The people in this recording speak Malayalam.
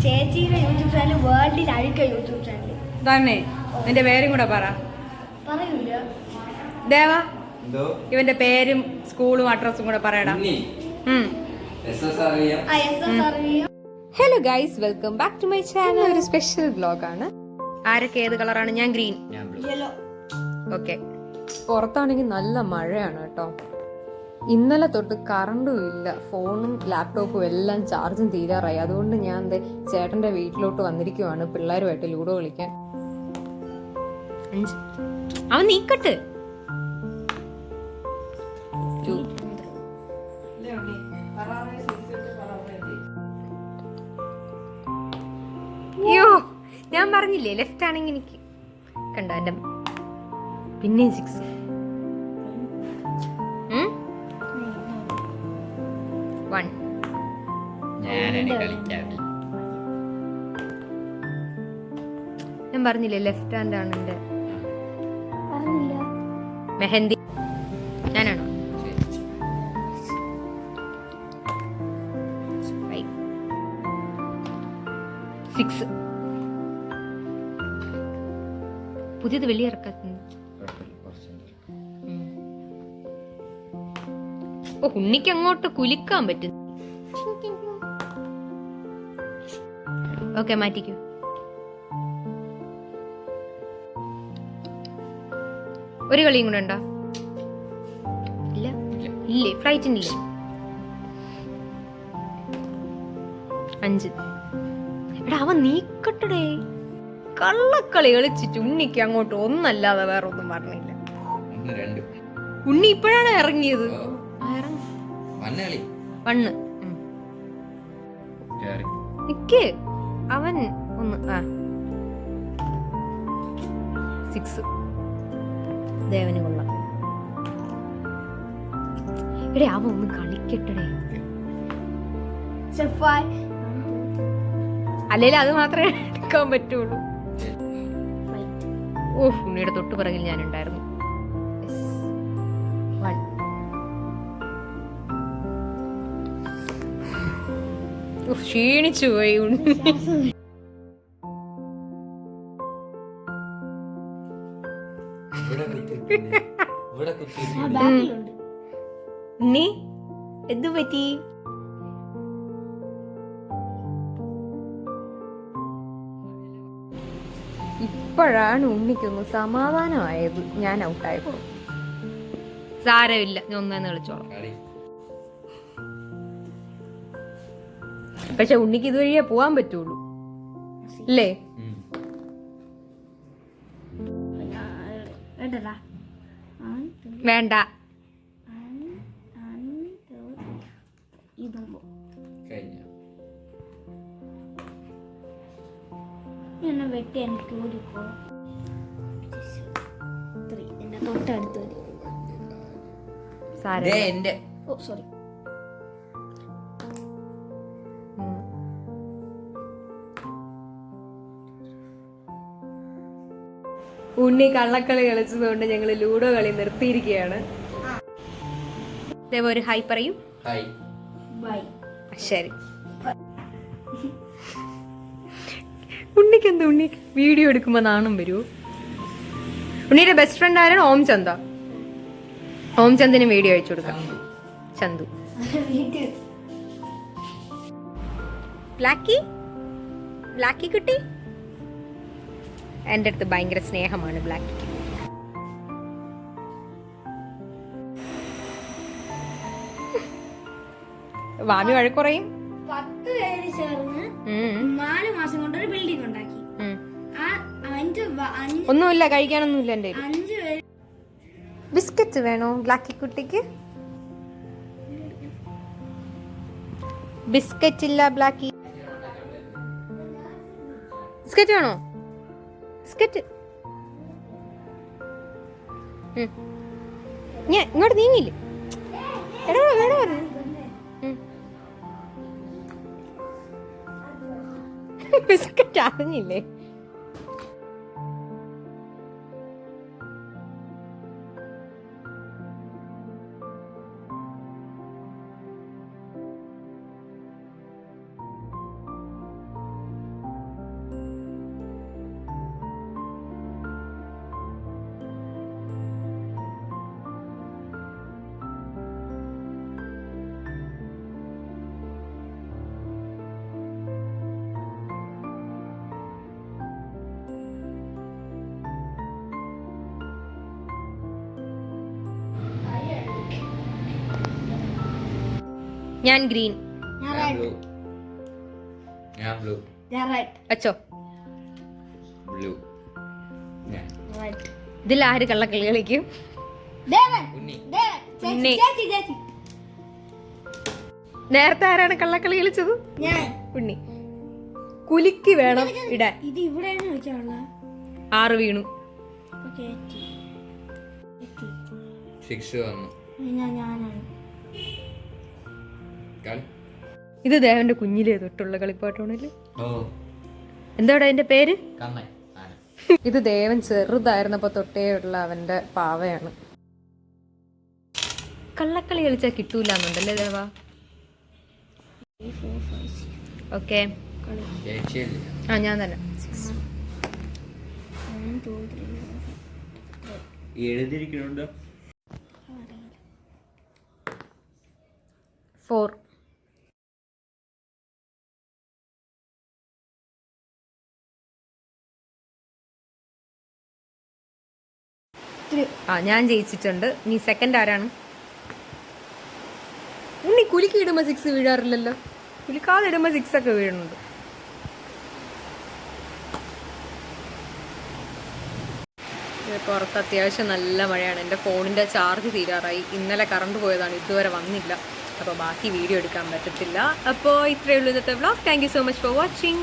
ചേച്ചിയുടെ യൂട്യൂബ് ചാനൽ വേൾഡിൽ അഴുക്ക യൂട്യൂബ് ചാനൽ തന്നെ. നിന്റെ പേരും കൂടെ പറയൂല ദേവ. ഇവന്റെ പേരും സ്കൂളും അഡ്രസ്സും കൂടെ പറയടാ. Hello guys, welcome back to my channel. ഒരു സ്പെഷ്യൽ വ്ലോഗാണ്. ആരൊക്കെ ഏത് കളറാണ്? ഞാൻ ഗ്രീൻ. ഓക്കെ. പുറത്താണെങ്കിൽ നല്ല മഴയാണ് കേട്ടോ. ഇന്നലെ തൊട്ട് കറണ്ടും ഇല്ല, ഫോണും ലാപ്ടോപ്പും എല്ലാം ചാർജും തീരാറായി. അതുകൊണ്ട് ഞാൻ ചേട്ടന്റെ വീട്ടിലോട്ട് വന്നിരിക്കുവാണ് പിള്ളേരുമായിട്ട് ലൂഡോ കളിക്കാൻ. അവൻ നീക്കട്ട്. അയ്യോ, ഞാൻ പറഞ്ഞില്ലേ ലെഫ്റ്റ് ആണെങ്കിൽ എനിക്ക് കണ്ട എന്റെ പിന്നെ 6. ഞാൻ പറഞ്ഞില്ലേ ലെഫ്റ്റ് ഹാൻഡ് ആണ് എന്റെ. മെഹന്തി ഞാനാണോ? 6. പുതിയത് വെളിയിറക്കുന്നു. ഓ, ഉണ്ണിക്ക് അങ്ങോട്ട് കുലിക്കാൻ പറ്റും. ഓക്കെ, മാറ്റിക്കോ. ഒരു കളിയും കൂടെ ഉണ്ടോ? ഇല്ല ഇല്ലേ, ഫ്ലൈറ്റിനില്ലേ? 5. എടാ അവൻ നീക്കട്ടടേ. കള്ളക്കളി കളിച്ചിട്ട് ഉണ്ണിക്ക് അങ്ങോട്ട് ഒന്നല്ലാതെ വേറെ ഒന്നും പറഞ്ഞില്ല. ഉണ്ണി ഇപ്പോഴാണ് ഇറങ്ങിയത്. നിക്ക്, അവൻ ഒന്ന് 6. ദേവന് കൊള്ളാം. എടേ അവൻ ഒന്ന് കളിക്കട്ടടേ. അല്ലേലും അത് മാത്രമേ എടുക്കാൻ പറ്റുള്ളൂ. ഓ, ഉണ്ണിയുടെ തൊട്ട് പിറകിൽ ഞാൻ ഉണ്ടായിരുന്നു. ക്ഷീണിച്ചു പോയി ഉണ്ണി. ഉണ്ണി എന്തു പറ്റി? ഇപ്പോഴാണ് ഉണ്ണിക്കൊന്ന് സമാധാനമായത്. ഞാൻ ഔട്ടായപ്പോ. സാരമില്ല, ഞാൻ ഒന്നേന്ന് കളിച്ചോളാം. പക്ഷെ ഉണ്ണിക്ക് ഇതുവഴിയേ പോവാൻ പറ്റുള്ളൂ അല്ലേ? വേണ്ട. വെട്ടി എനിക്ക് തൊട്ടടുത്ത്. സോറി. ഉണ്ണി കള്ളക്കളി കളിച്ചതുകൊണ്ട് ഞങ്ങള് ലൂഡോ കളി നിർത്തിയിരിക്കുകയാണ്. ഒരു ഹായ് പറയൂ. ശരി. ഉണ്ണിക്ക് എന്താ, ഉണ്ണി വീഡിയോ എടുക്കുമ്പോ നാണം വരുമോ? ഉണ്ണിയുടെ ബെസ്റ്റ് ഫ്രണ്ട് ആരാണ്? ഓംചന്ദ. ഓംചന്ദിന് വീഡിയോ അയച്ചു കൊടുക്കാം. ചന്തു. ബ്ലാക്കി, ബ്ലാക്കി കുട്ടി എൻ്റെ അടുത്ത് ഭയങ്കര സ്നേഹമാണ് ബ്ലാക്കിക്ക്. വാമി വഴക്കുറയും. 10 പേര് ചേർന്ന് 4 മാസം കൊണ്ടൊരു ബിൽഡിംഗ് ഉണ്ടാക്കി. ഒന്നുമില്ല, കഴിക്കാനൊന്നുമില്ല എൻ്റെ. 5 പേര്. ബിസ്ക്കറ്റ് വേണോ ബ്ലാക്കി കുട്ടിക്ക്? ബിസ്ക്കറ്റ് ഇല്ല ബ്ലാക്കി. ബിസ്ക്കറ്റ് വേണോ? ബിസ്ക്കറ്റ് ഞാൻ ഇങ്ങോട്ട് നീങ്ങില്ലേ? എടാ വേണോ പറഞ്ഞു. ബിസ്ക്കറ്റ് അറിഞ്ഞില്ലേ? ഞാൻ ഗ്രീൻ. അച്ചോ ഇതിൽ ആര് കള്ളക്കളി കളിക്കും? ഉണ്ണി. നേരത്തെ ആരാണ് കള്ളക്കളി കളിച്ചത്? ഉണ്ണി. കുലുക്കി വേണം ഇടാൻ. 6 വീണു. ഇത് ദേവന്റെ കുഞ്ഞിലേ തൊട്ടുള്ള കളിപ്പാട്ടാണല്ലേ. എന്താടാ അതിന്റെ പേര്? ഇത് ദേവൻ ചെറുതായിരുന്നപ്പോ തൊട്ടേ ഉള്ള അവന്റെ പാവയാണ്. കള്ളക്കളി കളിച്ചാ കിട്ടൂലെന്നുണ്ടല്ലേ ദേവ? ഓക്കെ ആ ഞാൻ തന്നെ. എഴുതിയിരിക്കുന്നുണ്ട് 4. ആ ഞാൻ ജയിച്ചിട്ടുണ്ട്. നീ സെക്കൻഡ് ആരാണ്? ഉണ്ണി കുലുക്കി ഇടുമ്പോ 6 വീഴാറില്ലല്ലോ. കുലുക്കാതെ ഇടുമ്പോ 6 ഒക്കെ വീഴുന്നുണ്ട്. പുറത്ത് അത്യാവശ്യം നല്ല മഴയാണ്. എൻ്റെ ഫോണിൻ്റെ ചാർജ് തീരാറായി. ഇന്നലെ കറണ്ട് പോയതാണ്, ഇതുവരെ വന്നില്ല. അപ്പോൾ ബാക്കി വീഡിയോ എടുക്കാൻ പറ്റത്തില്ല. അപ്പോൾ ഇത്രയേ ഉള്ളൂ ഇന്നത്തെ vlog. Thank you so much for watching.